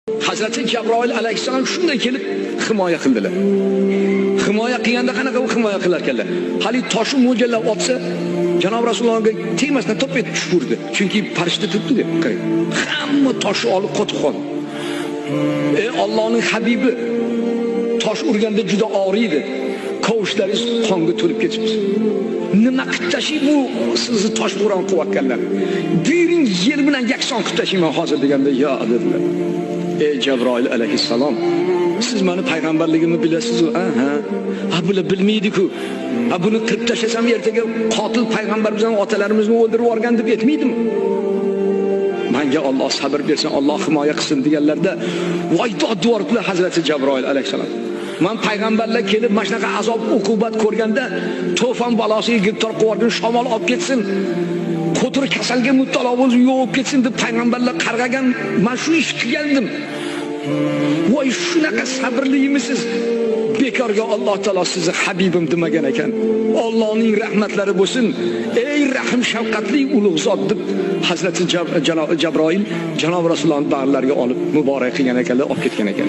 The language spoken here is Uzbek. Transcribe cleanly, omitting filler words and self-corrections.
Hazreti Cebrail aleyhisselam shunday kelib himoya qildilar. Himoya qilganda qanaqa himoya qilar ekanlar? Hali toshni mo'ljallab otsa, Janob Rasulullohga tegmasdan to'p etib tushirdi. Chunki farishta turibdi-da. Qarang. Hamma toshni olib qotib qoldi. Allohning habibi tosh urganda juda og'riydi. Qovushlaringiz qonga to'lib ketibdi. Nima qilib tashiy bu sizni tosh bo'ron qilayotganlar? Buyuring yer bilan yakson qilib tashiyman hozir deganda, "Yo" dedilar. Ey Cebrail aleyhisselam, siz meni payg'ambarligimni bilasiz-ku? Ha, bular bilmaydi-ku. Buni qilib tashlasam ertaga qotil payg'ambar bizning otalarimizni o'ldirib yuborgan deb aytmaydimi? Menga Alloh sabr bersin, Alloh himoya qilsin deganlarda, voy dod-duvorlar Hazrati Cebrail aleyhisselam. Men payg'ambarlar kelib mana shunaqa azob, uqubat ko'rganda, to'fon balosiga giribtor qilib shamol olib ketsin, qo'tir kasalga mubtalo bo'lib yo'q ketsin deb payg'ambarlar qarg'agan, men shu ish qilgandim. Voy shunaqa sabrliyimisiz? Bekorga Alloh taolo sizni habibim demagan ekan. Allohning rahmatlari bo'lsin. Ey rahim shafqatli ulug' zot deb Hazrati Jabroil Janob Rasulullohning bag'rlariga olib muborak qilgan ekanlar, olib ketgan ekan.